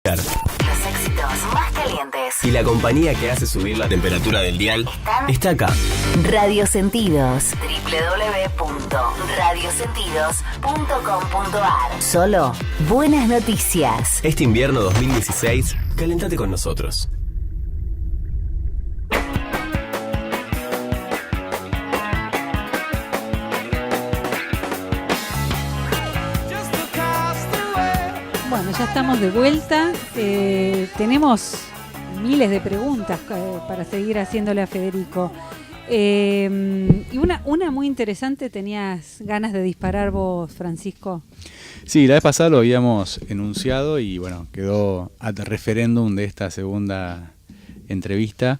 Los éxitos más calientes Y la compañía que hace subir la temperatura del dial está acá. Radio Sentidos. www.radiosentidos.com.ar. Solo buenas noticias. Este invierno 2016, calentate con nosotros. Bueno, ya estamos de vuelta. Tenemos miles de preguntas para seguir haciéndole a Federico. Y una muy interesante, ¿tenías ganas de disparar vos, Francisco? Sí, la vez pasada lo habíamos enunciado y bueno, quedó ad referéndum de esta segunda entrevista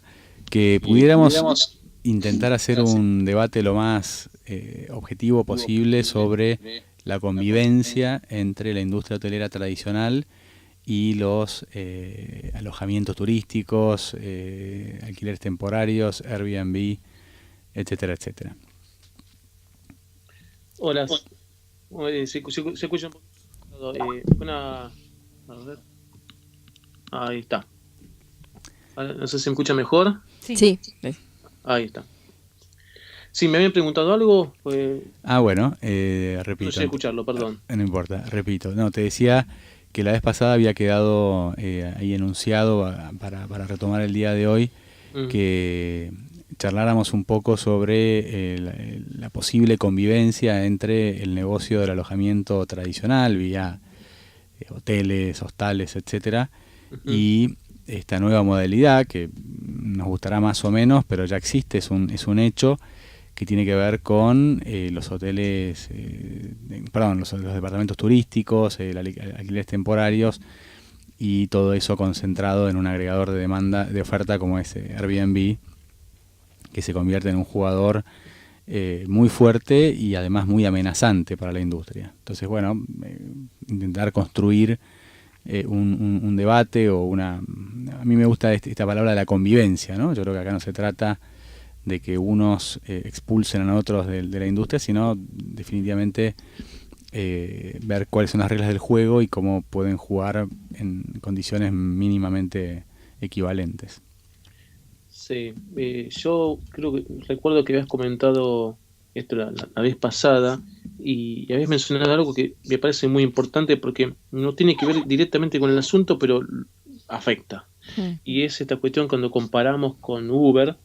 que pudiéramos intentar hacer un debate lo más objetivo posible sobre la convivencia entre la industria hotelera tradicional y los alojamientos turísticos, alquileres temporarios, Airbnb, etcétera, etcétera. Hola, se escucha un poco. A ver. Ahí está. No sé si me escucha mejor. Sí. Ahí está. Sí, me habían preguntado algo. Bueno, repito. No sé escucharlo, perdón. No importa, repito. No, te decía que la vez pasada había quedado ahí enunciado para retomar el día de hoy que charláramos un poco sobre la posible convivencia entre el negocio del alojamiento tradicional vía hoteles, hostales, etcétera, y esta nueva modalidad que nos gustará más o menos, pero ya existe, es un hecho que tiene que ver con los hoteles, los departamentos turísticos, alquileres temporarios y todo eso concentrado en un agregador de oferta como es Airbnb, que se convierte en un jugador muy fuerte y además muy amenazante para la industria. Entonces, bueno, intentar construir un debate o a mí me gusta esta palabra de la convivencia, ¿no? Yo creo que acá no se trata de que unos expulsen a otros de la industria, sino definitivamente ver cuáles son las reglas del juego y cómo pueden jugar en condiciones mínimamente equivalentes. Sí, yo recuerdo que habías comentado esto la vez pasada y habías mencionado algo que me parece muy importante porque no tiene que ver directamente con el asunto, pero afecta. Y es esta cuestión cuando comparamos con Uber,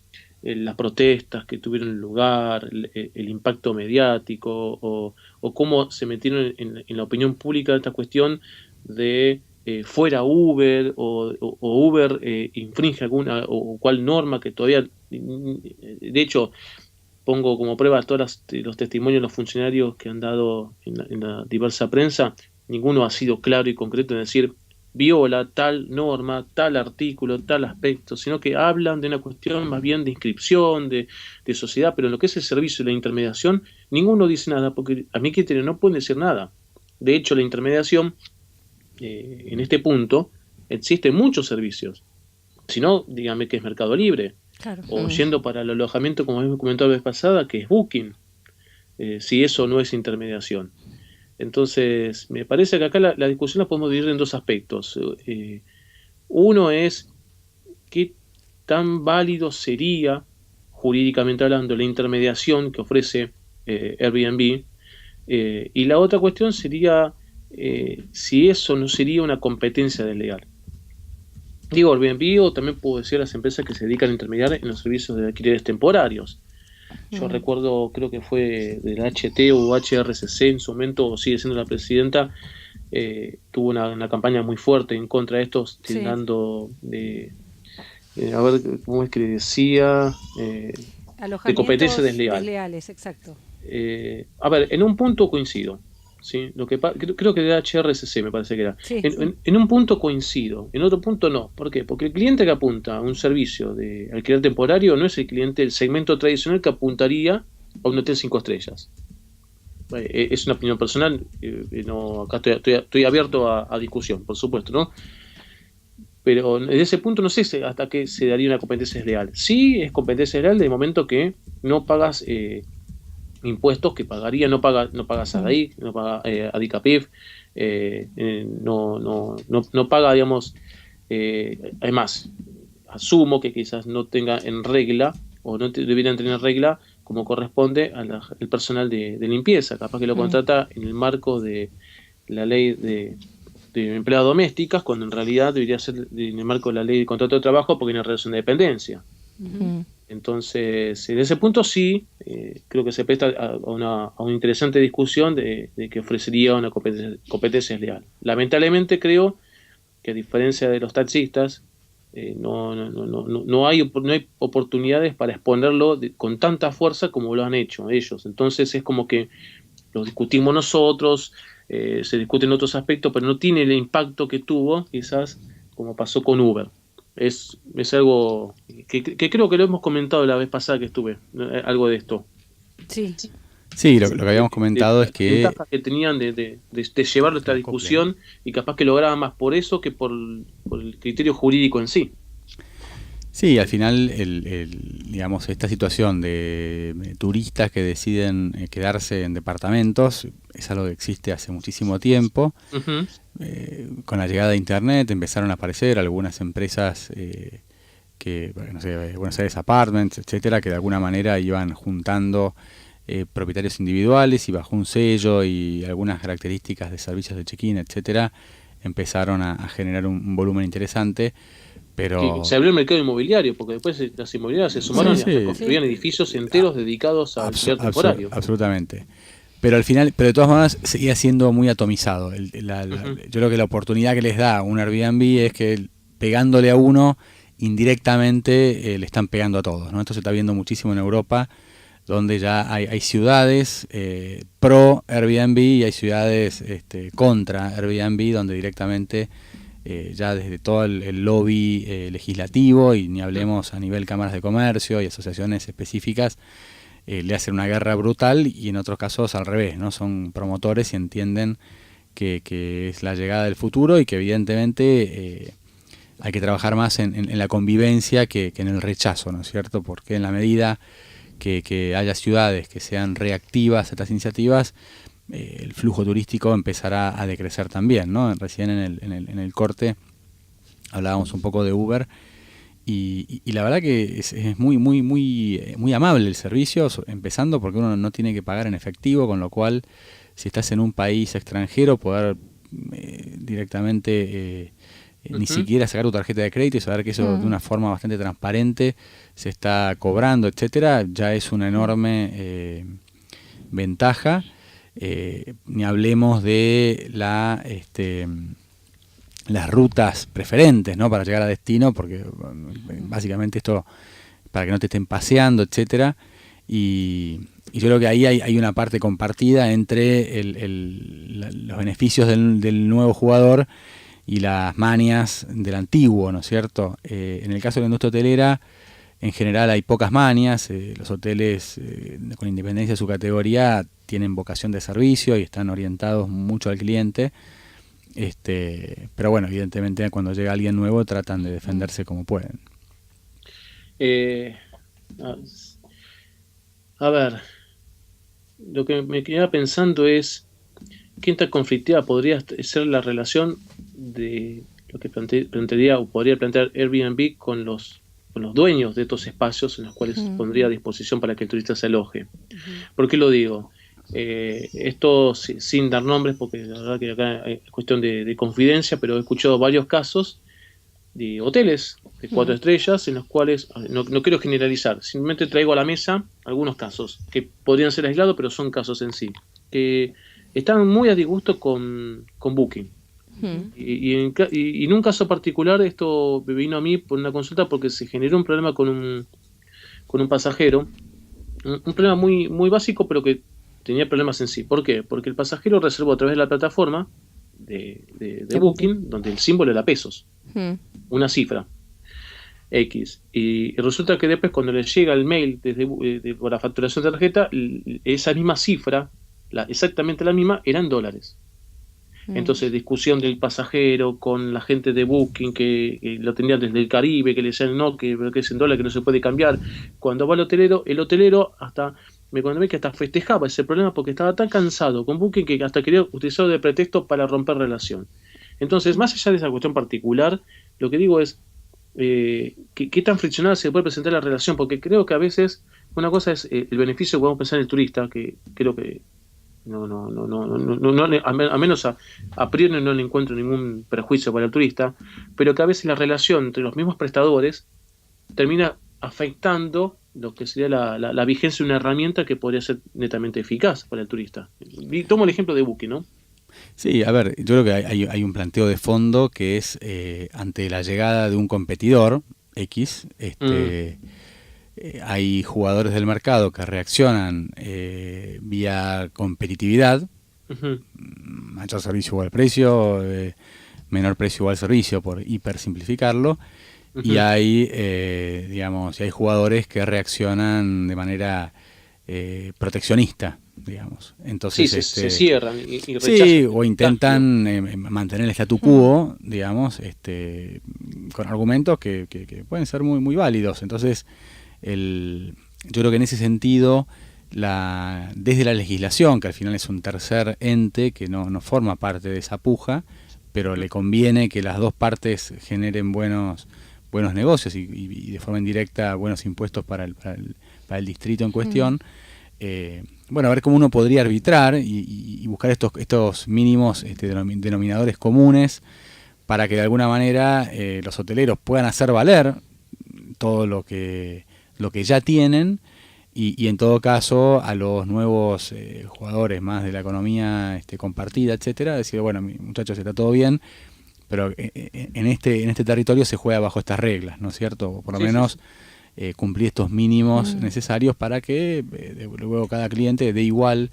las protestas que tuvieron lugar, el impacto mediático o cómo se metieron en la opinión pública esta cuestión de fuera Uber o Uber infringe alguna o cual norma que todavía, de hecho, pongo como prueba todos los testimonios de los funcionarios que han dado en la diversa prensa, ninguno ha sido claro y concreto en decir viola tal norma, tal artículo, tal aspecto, sino que hablan de una cuestión más bien de inscripción, de sociedad, pero en lo que es el servicio y la intermediación, ninguno dice nada, porque a mi criterio no pueden decir nada. De hecho, la intermediación, en este punto, existen muchos servicios. Si no, dígame que es Mercado Libre. Claro. O yendo para el alojamiento, como hemos comentado la vez pasada, que es Booking. Si eso no es intermediación. Entonces, me parece que acá la discusión la podemos dividir en dos aspectos. Uno es qué tan válido sería, jurídicamente hablando, la intermediación que ofrece Airbnb. Y la otra cuestión sería si eso no sería una competencia desleal. Digo Airbnb o también puedo decir las empresas que se dedican a intermediar en los servicios de alquileres temporarios. Yo recuerdo, creo que fue del HT o HRCC en su momento, sigue siendo la presidenta, tuvo una campaña muy fuerte en contra de estos, tildando de, a ver, ¿cómo es que decía? De competencia desleal. Desleales, exacto. A ver, en un punto coincido. ¿Sí? Creo que de HRCC me parece que era. Sí, en un punto coincido, en otro punto no. ¿Por qué? Porque el cliente que apunta a un servicio de alquiler temporario no es el cliente del segmento tradicional que apuntaría a un hotel 5 estrellas. Es una opinión personal, no, acá estoy abierto a discusión, por supuesto, ¿no? Pero desde ese punto no sé hasta qué se daría una competencia desleal. Sí es competencia desleal desde el momento que no pagas impuestos que pagaría, no paga SADAIC, no paga ADICAPIF, no paga, digamos, además, asumo que quizás no tenga en regla, o no debieran tener en regla, como corresponde al personal de limpieza, capaz que lo contrata en el marco de la ley de empleadas domésticas, cuando en realidad debería ser en el marco de la ley de contrato de trabajo, porque hay una relación de dependencia. Entonces, en ese punto sí, creo que se presta a una interesante discusión de que ofrecería una competencia desleal. Lamentablemente creo que, a diferencia de los taxistas, no hay oportunidades para exponerlo con tanta fuerza como lo han hecho ellos. Entonces es como que lo discutimos nosotros, se discuten otros aspectos, pero no tiene el impacto que tuvo quizás como pasó con Uber. Es algo que creo que lo hemos comentado la vez pasada que estuve, algo de esto. Sí, lo que habíamos comentado es que... ventajas que tenían de llevar esta discusión, y capaz que lograban más por eso que por el criterio jurídico en sí. Sí, al final, digamos, esta situación de turistas que deciden quedarse en departamentos es algo que existe hace muchísimo tiempo. Con la llegada de Internet empezaron a aparecer algunas empresas que, no sé, Buenos Aires Apartments, etcétera, que de alguna manera iban juntando propietarios individuales, y bajo un sello y algunas características de servicios de check-in, etcétera, empezaron a generar un volumen interesante. Pero... que se abrió el mercado inmobiliario, porque después las inmobiliarias se sumaron y construían edificios enteros dedicados al cierto horario. Absolutamente. Pero al final, pero de todas maneras, seguía siendo muy atomizado. Yo creo que la oportunidad que les da un Airbnb es que, pegándole a uno, indirectamente le están pegando a todos, ¿no? Esto se está viendo muchísimo en Europa, donde ya hay ciudades pro Airbnb y hay ciudades contra Airbnb, donde directamente ya desde todo el lobby legislativo, y ni hablemos a nivel cámaras de comercio y asociaciones específicas, le hacen una guerra brutal, y en otros casos al revés, ¿no? Son promotores y entienden que es la llegada del futuro, y que evidentemente hay que trabajar más en la convivencia que en el rechazo, ¿no es cierto? Porque en la medida que haya ciudades que sean reactivas a estas iniciativas, el flujo turístico empezará a decrecer también, ¿no? Recién en el corte hablábamos un poco de Uber, y la verdad que es muy amable el servicio, empezando porque uno no tiene que pagar en efectivo, con lo cual, si estás en un país extranjero, poder directamente ni siquiera sacar tu tarjeta de crédito y saber que eso de una forma bastante transparente se está cobrando, etcétera, ya es una enorme ventaja. Ni hablemos de las rutas preferentes, ¿no? Para llegar a destino, porque básicamente esto para que no te estén paseando, etcétera, y yo creo que ahí hay una parte compartida entre los beneficios del nuevo jugador y las manias del antiguo, ¿no es cierto? En el caso de la industria hotelera, en general hay pocas manias. Los hoteles, con independencia de su categoría, tienen vocación de servicio y están orientados mucho al cliente. Pero bueno, evidentemente cuando llega alguien nuevo tratan de defenderse como pueden. A ver, lo que me quedaba pensando es qué tan conflictiva podría ser la relación de lo que plantearía o podría plantear Airbnb con los dueños de estos espacios en los cuales pondría a disposición para que el turista se aloje. ¿Por qué lo digo? Esto sin dar nombres, porque la verdad que acá es cuestión de confidencia, pero he escuchado varios casos de hoteles de 4 estrellas en los cuales, no quiero generalizar, simplemente traigo a la mesa algunos casos que podrían ser aislados, pero son casos en sí, que están muy a disgusto con Booking. Y en un caso particular, esto me vino a mí por una consulta porque se generó un problema con un pasajero, un problema muy, muy básico, pero que tenía problemas en sí. ¿Por qué? Porque el pasajero reservó a través de la plataforma de Booking, donde el símbolo era pesos, una cifra X, y resulta que después, cuando le llega el mail por la facturación de tarjeta, esa misma cifra, exactamente la misma, eran dólares. Entonces, discusión del pasajero con la gente de Booking que lo tenían desde el Caribe, que le decían no, que es en dólar, que no se puede cambiar. Cuando va el hotelero hasta me conté que hasta festejaba ese problema porque estaba tan cansado con Booking que hasta quería utilizarlo de pretexto para romper relación. Entonces, más allá de esa cuestión particular, lo que digo es qué tan friccionada se puede presentar la relación, porque creo que a veces una cosa es el beneficio que podemos pensar en el turista, que creo que a menos a priori no le encuentro ningún perjuicio para el turista, pero que a veces la relación entre los mismos prestadores termina afectando lo que sería la vigencia de una herramienta que podría ser netamente eficaz para el turista. Y tomo el ejemplo de Booking, ¿no? Sí, a ver, yo creo que hay un planteo de fondo que es ante la llegada de un competidor X, hay jugadores del mercado que reaccionan vía competitividad, mayor servicio igual precio, menor precio igual servicio, por hipersimplificarlo, y hay hay jugadores que reaccionan de manera proteccionista, digamos. Entonces se cierran y rechazan. Sí, o intentan mantener el statu quo, digamos, con argumentos que pueden ser muy, muy válidos. Entonces, yo creo que en ese sentido, desde la legislación, que al final es un tercer ente que no forma parte de esa puja, pero le conviene que las dos partes generen buenos negocios y de forma indirecta buenos impuestos para el distrito en cuestión. A ver cómo uno podría arbitrar y buscar estos mínimos denominadores comunes para que de alguna manera los hoteleros puedan hacer valer todo lo que ya tienen y en todo caso a los nuevos jugadores más de la economía compartida, etcétera, decir, bueno, muchachos, está todo bien, pero en este territorio se juega bajo estas reglas, ¿no es cierto? Por lo menos cumplir estos mínimos necesarios para que luego cada cliente dé igual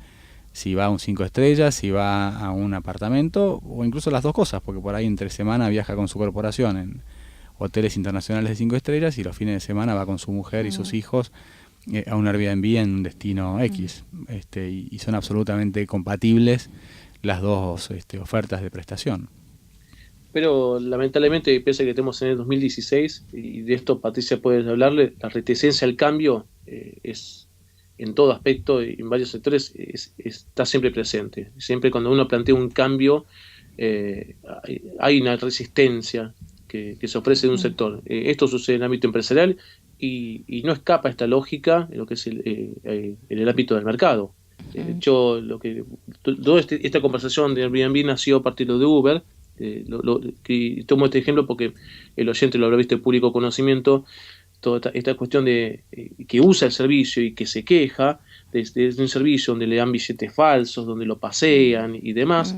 si va a un 5 estrellas, si va a un apartamento o incluso las dos cosas, porque por ahí entre semana viaja con su corporación en hoteles internacionales de 5 estrellas y los fines de semana va con su mujer y sus hijos a un Airbnb en un destino X, y son absolutamente compatibles las dos ofertas de prestación. Pero lamentablemente, pese a que estemos en el 2016, y de esto Patricia puede hablarle, la reticencia al cambio es en todo aspecto y en varios sectores está siempre presente. Siempre cuando uno plantea un cambio hay una resistencia que se ofrece de un sector. Esto sucede en el ámbito empresarial y no escapa esta lógica en lo que es en el ámbito del mercado. Toda esta conversación de Airbnb nació a partir de Uber. Tomo este ejemplo porque el oyente lo habrá visto de público conocimiento, toda esta cuestión de que usa el servicio y que se queja de un servicio donde le dan billetes falsos, donde lo pasean y demás.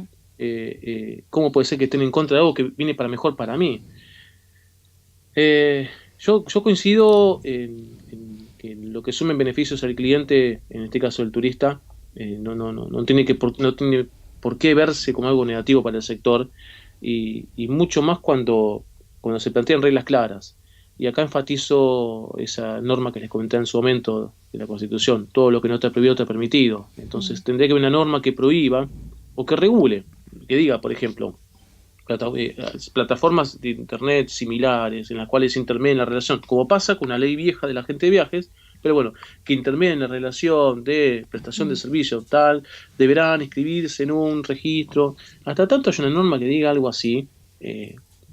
¿Cómo puede ser que estén en contra de algo que viene para mejor para mí? Yo coincido en lo que sumen beneficios al cliente, en este caso el turista, no tiene por qué verse como algo negativo para el sector, y mucho más cuando se plantean reglas claras. Y acá enfatizo esa norma que les comenté en su momento de la Constitución: todo lo que no está prohibido está permitido. Entonces tendría que haber una norma que prohíba o que regule, que diga, por ejemplo, plataformas de internet similares en las cuales intermedian la relación, como pasa con la ley vieja de la agente de viajes, pero bueno, que intermedien la relación de prestación de servicio tal, deberán inscribirse en un registro. Hasta tanto hay una norma que diga algo así,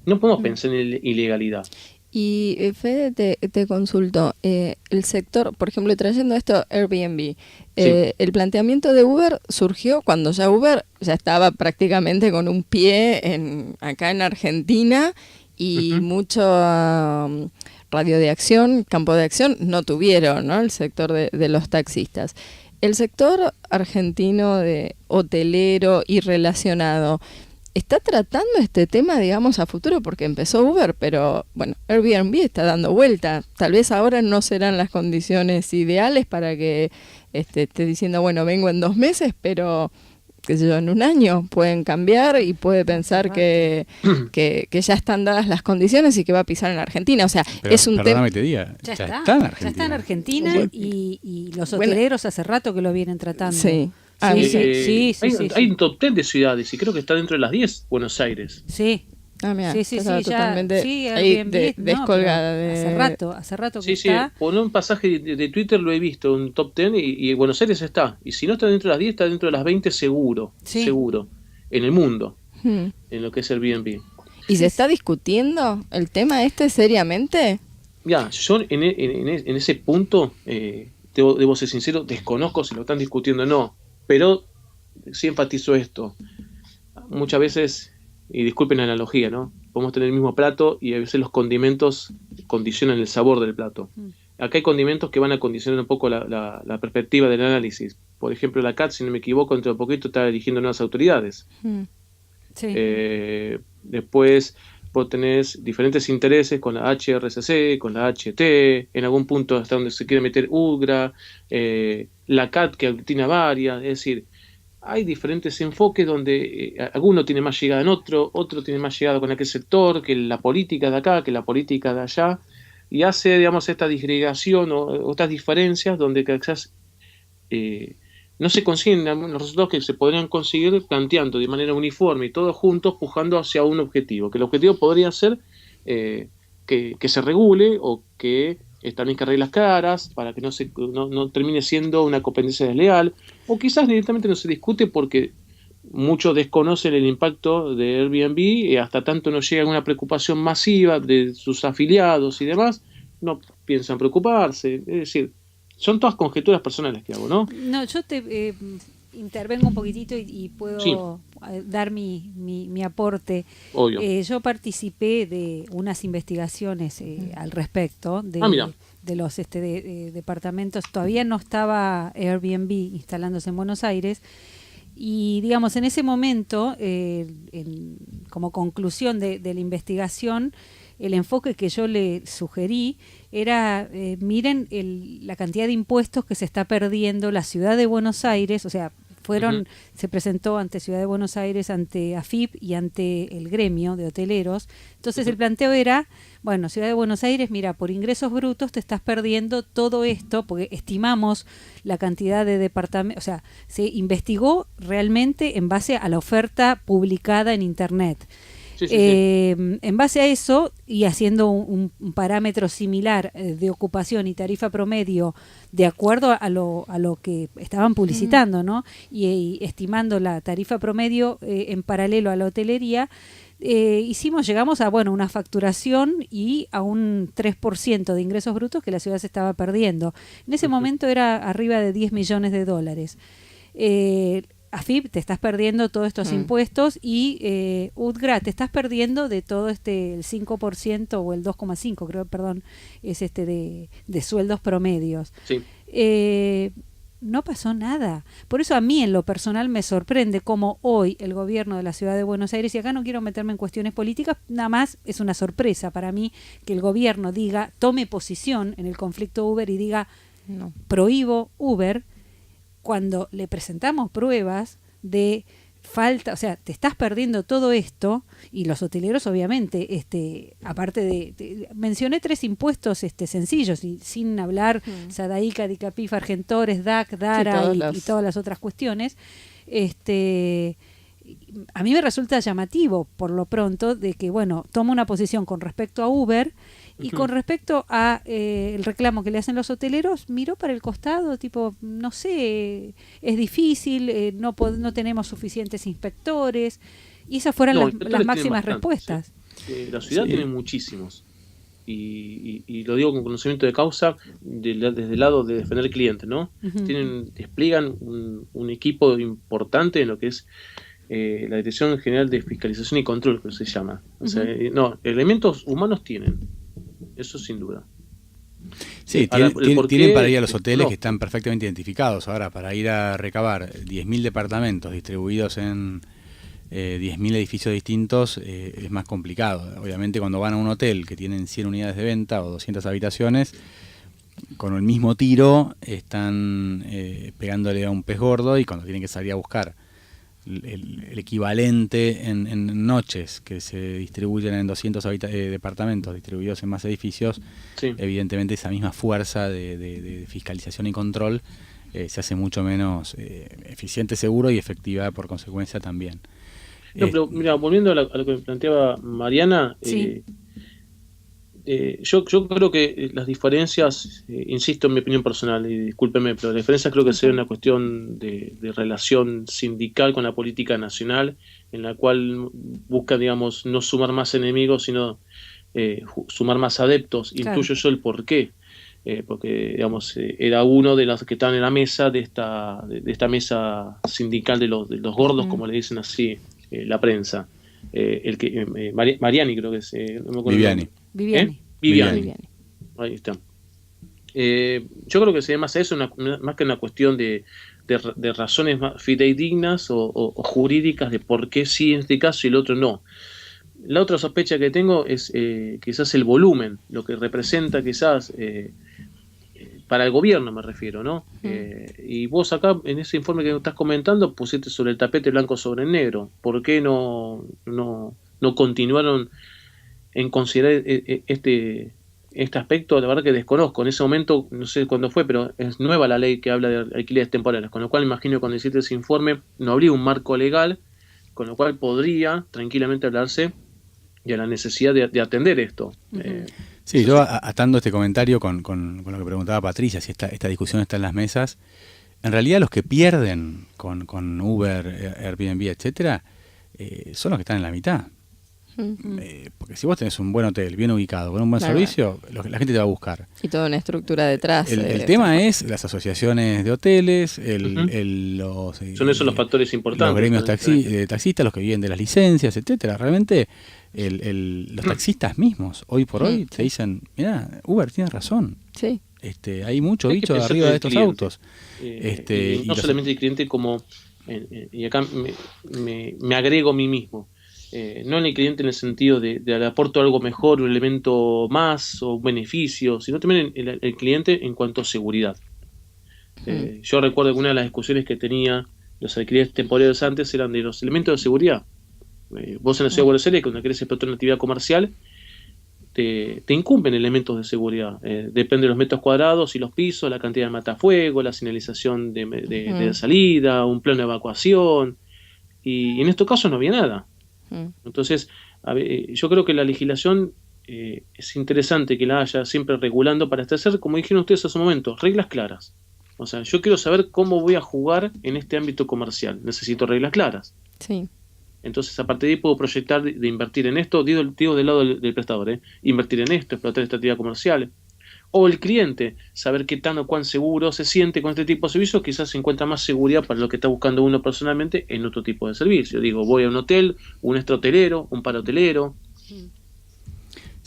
no podemos pensar en ilegalidad. Y Fede, te consulto, el sector, por ejemplo, trayendo esto Airbnb, el planteamiento de Uber surgió cuando ya Uber ya estaba prácticamente con un pie acá en Argentina y mucho radio de acción, campo de acción no tuvieron, ¿no? El sector de los taxistas. El sector argentino de hotelero y relacionado, ¿está tratando este tema, digamos, a futuro? Porque empezó Uber, pero bueno, Airbnb está dando vuelta. Tal vez ahora no serán las condiciones ideales para que esté diciendo, bueno, vengo en 2 meses, pero qué sé yo, en 1 año pueden cambiar y puede pensar que ya están dadas las condiciones y que va a pisar en Argentina. O sea, pero, es un tema. Ya está en Argentina y los hoteleros hace rato que lo vienen tratando. Sí. Hay un top 10 de ciudades y creo que está dentro de las 10 Buenos Aires. Sí. Ah, mira, Sí, sí, estaba sí, ya, totalmente sí, ahí Airbnb, no, descolgada pero hace rato que Sí, sí, está. por un pasaje de Twitter lo he visto, un top 10, y Buenos Aires está. Y si no está dentro de las 10, está dentro de las 20 seguro, Sí. seguro, en el mundo, Hmm. en lo que es Airbnb. ¿Y se está discutiendo el tema seriamente? Ya, yo en ese punto, debo ser sincero, desconozco si lo están discutiendo o no, pero sí enfatizo esto. Muchas veces, y disculpen la analogía, ¿no? Podemos tener el mismo plato y a veces los condimentos condicionan el sabor del plato. Acá hay condimentos que van a condicionar un poco la perspectiva del análisis. Por ejemplo, la CAT, si no me equivoco, dentro de poquito está eligiendo nuevas autoridades. Sí. Después vos tenés diferentes intereses con la HRCC, con la HT, en algún punto hasta donde se quiere meter UGRA, la CAT que tiene varias, es decir, hay diferentes enfoques donde alguno tiene más llegada en otro tiene más llegada con aquel sector, que la política de acá, que la política de allá, y hace, digamos, esta disgregación o estas diferencias donde quizás no se consiguen los resultados que se podrían conseguir planteando de manera uniforme y todos juntos pujando hacia un objetivo, que el objetivo podría ser que se regule o que también que arregle las caras para que no termine siendo una competencia desleal, o quizás directamente no se discute porque muchos desconocen el impacto de Airbnb y hasta tanto no llega una preocupación masiva de sus afiliados y demás, no piensan preocuparse, es decir, son todas conjeturas personales que hago, ¿no? No, yo te intervengo un poquitito y puedo Sí. dar mi aporte. Obvio. Yo participé de unas investigaciones al respecto Mira. de los de departamentos. Todavía no estaba Airbnb instalándose en Buenos Aires. Y digamos, en ese momento, como conclusión de la investigación, el enfoque que yo le sugerí era, miren la cantidad de impuestos que se está perdiendo la ciudad de Buenos Aires, o sea, se presentó ante Ciudad de Buenos Aires, ante AFIP y ante el gremio de hoteleros. Entonces el planteo era, bueno, Ciudad de Buenos Aires, mira, por ingresos brutos te estás perdiendo todo esto, porque estimamos la cantidad de departamentos, o sea, se investigó realmente en base a la oferta publicada en Internet. Sí. En base a eso y haciendo un parámetro similar de ocupación y tarifa promedio de acuerdo a lo que estaban publicitando, ¿no? Y estimando la tarifa promedio en paralelo a la hotelería, llegamos a una facturación y a un 3% de ingresos brutos que la ciudad se estaba perdiendo. En ese momento era arriba de $10 millones. AFIP, te estás perdiendo todos estos impuestos y UDGRA, te estás perdiendo de todo el 5% o el 2,5%, creo, perdón, es de sueldos promedios. Sí. No pasó nada. Por eso a mí en lo personal me sorprende cómo hoy el gobierno de la Ciudad de Buenos Aires, y acá no quiero meterme en cuestiones políticas, nada más es una sorpresa para mí que el gobierno tome posición en el conflicto Uber y diga, no, prohíbo Uber, cuando le presentamos pruebas de falta, o sea, te estás perdiendo todo esto, y los hoteleros obviamente, aparte mencioné 3 impuestos sencillos, y sin hablar Sadaica, Dicapif, Argentores, DAC, DARA y todas las otras cuestiones, a mí me resulta llamativo, por lo pronto, de que, toma una posición con respecto a Uber. Y con respecto a el reclamo que le hacen los hoteleros, miró para el costado, tipo, no sé, es difícil, no tenemos suficientes inspectores, y esas fueron las máximas respuestas. Sí. La ciudad tiene muchísimos, y lo digo con conocimiento de causa, desde el lado de defender al cliente, ¿no? Despliegan un equipo importante en lo que es la Dirección General de Fiscalización y Control, que se llama. O sea, elementos humanos tienen. Eso sin duda. Sí, tienen para ir a los hoteles que están perfectamente identificados. Ahora, para ir a recabar 10.000 departamentos distribuidos en 10.000 edificios distintos es más complicado. Obviamente, cuando van a un hotel que tienen 100 unidades de venta o 200 habitaciones, con el mismo tiro están pegándole a un pez gordo, y cuando tienen que salir a buscar el equivalente en noches que se distribuyen en 200 departamentos distribuidos en más edificios, evidentemente esa misma fuerza de fiscalización y control se hace mucho menos eficiente, seguro y efectiva por consecuencia también. No, pero mira, volviendo a lo que planteaba Mariana, Sí. Yo creo que las diferencias, insisto en mi opinión personal, y discúlpeme, pero la diferencia creo que sea una cuestión de relación sindical con la política nacional, en la cual busca, digamos, no sumar más enemigos, sino sumar más adeptos. Claro. Intuyo yo el porqué, porque, digamos, era uno de los que estaban en la mesa de esta mesa sindical de los gordos, como le dicen así la prensa. Mariani creo que es, no me acuerdo el nombre. Viviani. Viviani. Ahí está. Yo creo que sería más eso, más que una cuestión de razones más fidedignas o jurídicas de por qué sí en este caso y el otro no. La otra sospecha que tengo es quizás el volumen, lo que representa quizás para el gobierno, me refiero, ¿no? Y vos acá, en ese informe que estás comentando, pusiste sobre el tapete blanco sobre el negro. ¿Por qué no continuaron en considerar este aspecto? La verdad que desconozco. En ese momento, no sé cuándo fue, pero es nueva la ley que habla de alquileres temporales, con lo cual imagino que cuando hiciste ese informe no habría un marco legal, con lo cual podría tranquilamente hablarse de la necesidad de atender esto. Sí, yo atando este comentario con lo que preguntaba Patricia, si esta discusión está en las mesas, en realidad los que pierden con Uber, Airbnb, etcétera, son los que están en la mitad. Porque si vos tenés un buen hotel, bien ubicado, con un buen servicio, la gente te va a buscar. Y toda una estructura detrás. El tema es las asociaciones de hoteles, son esos los factores importantes. Los gremios de taxistas, los que viven de las licencias, etcétera. Realmente los taxistas mismos, hoy por hoy, te dicen, mira, Uber tiene razón. Sí. Hay mucho bicho arriba de estos autos. Y no solamente el cliente como, y acá me agrego a mí mismo, no en el cliente en el sentido de le aporto algo mejor, un elemento más o un beneficio, sino también el cliente en cuanto a seguridad. Yo recuerdo que una de las discusiones que tenía los alquileres temporales antes eran de los elementos de seguridad. Vos en la ciudad de Buenos Aires, cuando querés explotar una actividad comercial, te incumben elementos de seguridad. Depende de los metros cuadrados y los pisos, la cantidad de matafuego, la señalización de salida, un plano de evacuación. Y en estos casos no había nada. Entonces, yo creo que la legislación es interesante que la haya siempre regulando para establecer, como dijeron ustedes hace un momento, reglas claras. O sea, yo quiero saber cómo voy a jugar en este ámbito comercial. Necesito reglas claras. Sí. Entonces, a partir de ahí puedo proyectar de invertir en esto, digo del lado del prestador, invertir en esto, explotar esta actividad comercial. O el cliente, saber qué tan o cuán seguro se siente con este tipo de servicios, quizás se encuentra más seguridad para lo que está buscando uno personalmente en otro tipo de servicio. Digo, voy a un hotel, un extrahotelero, un parahotelero. Sí,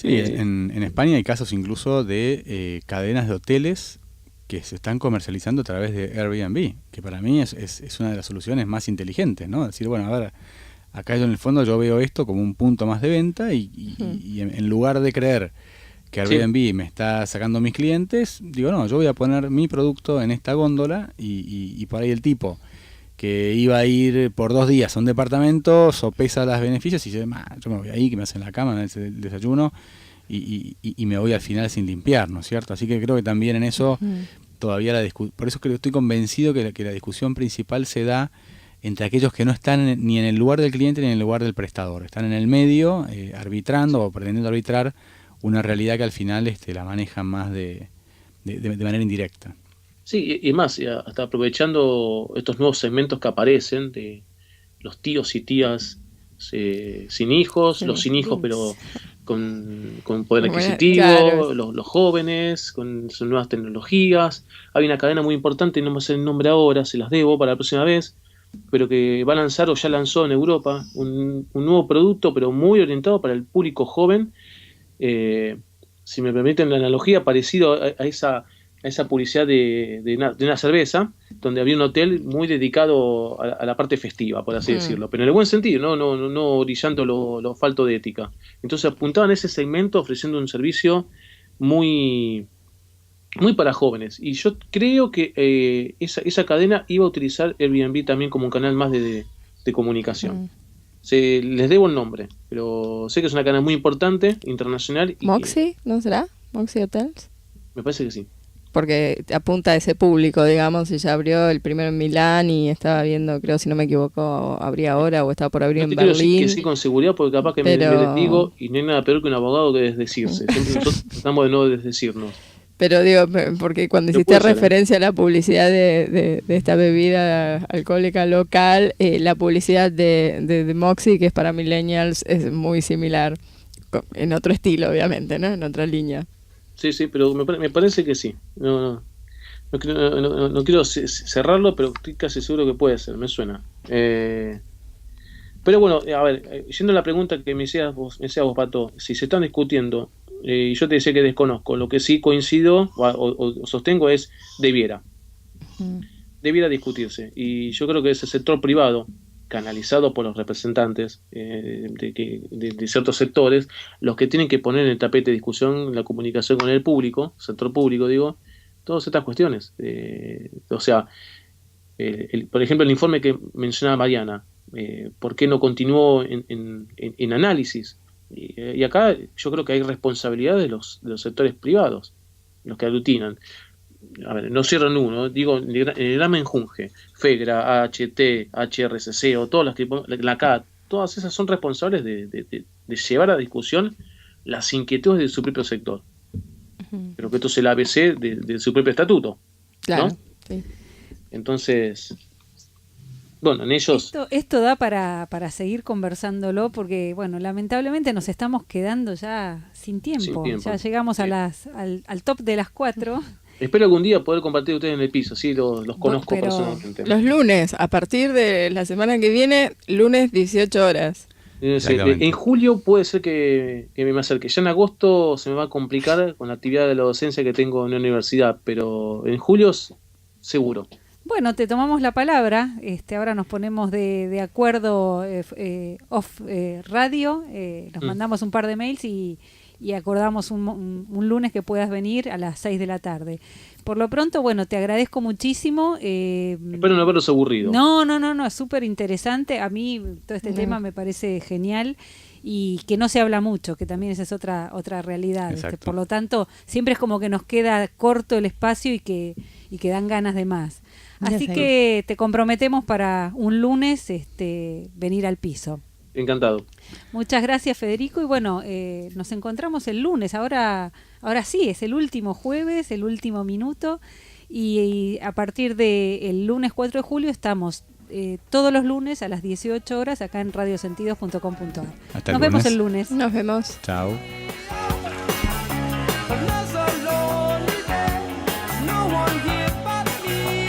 en España hay casos incluso de cadenas de hoteles que se están comercializando a través de Airbnb, que para mí es una de las soluciones más inteligentes, ¿no? Decir, bueno, a ver, acá yo en el fondo yo veo esto como un punto más de venta y en lugar de creer que Airbnb me está sacando mis clientes, digo, no, yo voy a poner mi producto en esta góndola y por ahí el tipo que iba a ir por 2 días a un departamento sopesa los beneficios y dice, yo me voy ahí, que me hacen la cama, me hacen el desayuno y me voy al final sin limpiar, ¿no es cierto? Así que creo que también en eso todavía por eso creo que estoy convencido que la discusión principal se da entre aquellos que no están ni en el lugar del cliente ni en el lugar del prestador, están en el medio arbitrando o pretendiendo arbitrar una realidad que al final la manejan más de manera indirecta. Sí, y más, hasta aprovechando estos nuevos segmentos que aparecen de los tíos y tías sin hijos, los sin hijos pero con poder adquisitivo, claro. los jóvenes, con sus nuevas tecnologías. Hay una cadena muy importante, no me sé el nombre ahora, se las debo para la próxima vez, pero que va a lanzar o ya lanzó en Europa un nuevo producto, pero muy orientado para el público joven. Si me permiten la analogía, parecido a esa publicidad de una cerveza, donde había un hotel muy dedicado a la parte festiva, por así decirlo, pero en el buen sentido, no brillando lo falto de ética. Entonces apuntaban a ese segmento ofreciendo un servicio muy, muy para jóvenes. Y yo creo que esa cadena iba a utilizar Airbnb también como un canal más de comunicación. Les debo el nombre, pero sé que es una cadena muy importante, internacional. ¿Moxie? ¿No será? ¿Moxie Hotels? Me parece que sí. porque apunta a ese público, digamos, y ya abrió el primero en Milán y estaba viendo, creo, si no me equivoco, abría ahora o estaba por abrir No en te quiero decir Berlín. que sí con seguridad, porque capaz que Pero- me digo, y no hay nada peor que un abogado que desdecirse. Siempre nosotros tratamos de no desdecirnos. Pero digo, porque cuando Pero hiciste puede ser, referencia a la publicidad de esta bebida alcohólica local, la publicidad de Moxie, que es para millennials, es muy similar, en otro estilo, obviamente, ¿no? En otra línea. Sí, sí, pero me parece que sí. No quiero cerrarlo, pero estoy casi seguro que puede ser, me suena. Pero bueno, a ver, yendo a la pregunta que me decías vos, Pato, si se están discutiendo, y yo te decía que desconozco, lo que sí coincido o sostengo es debiera discutirse. Y yo creo que es el sector privado, canalizado por los representantes de ciertos sectores, los que tienen que poner en el tapete de discusión la comunicación con el público, sector público, digo, todas estas cuestiones. O sea, por ejemplo, el informe que mencionaba Mariana, ¿por qué no continuó en análisis? Y acá yo creo que hay responsabilidad de los sectores privados, los que aglutinan. A ver, no cierran uno, digo, en el gran menjunje, FEGRA, AHT, HRCC o todas las que la CAT, todas esas son responsables de llevar a discusión las inquietudes de su propio sector. Pero que esto es el ABC de su propio estatuto. Claro, ¿no? sí. Entonces, bueno, en ellos... Esto da para seguir conversándolo porque, bueno, lamentablemente nos estamos quedando ya sin tiempo. Sin tiempo. Ya llegamos Sí. al top de las 4. Espero algún día poder compartir ustedes en el piso, sí, los conozco pero- personalmente. Los lunes, a partir de la semana que viene, lunes 18 horas. Sí, Exactamente. en julio puede ser que me acerque. Ya en agosto se me va a complicar con la actividad de la docencia que tengo en la universidad, pero en julio seguro. Bueno, te tomamos la palabra. Ahora nos ponemos de acuerdo off radio. Nos mandamos un par de mails y acordamos un lunes que puedas venir a las 6 de la tarde. Por lo pronto, bueno, te agradezco muchísimo. Espero no verlos aburridos. No, es súper interesante. A mí todo este tema me parece genial y que no se habla mucho, que también esa es otra realidad. Exacto. Por lo tanto, siempre es como que nos queda corto el espacio y que dan ganas de más. Ya Así sé. que te comprometemos para un lunes venir al piso. Encantado. Muchas gracias, Federico. Y bueno, nos encontramos el lunes. Ahora sí, es el último jueves, el último minuto. Y a partir del lunes 4 de julio estamos todos los lunes a las 18 horas acá en radiosentidos.com.ar. Hasta Nos el vemos lunes. el lunes. Nos vemos. Chao.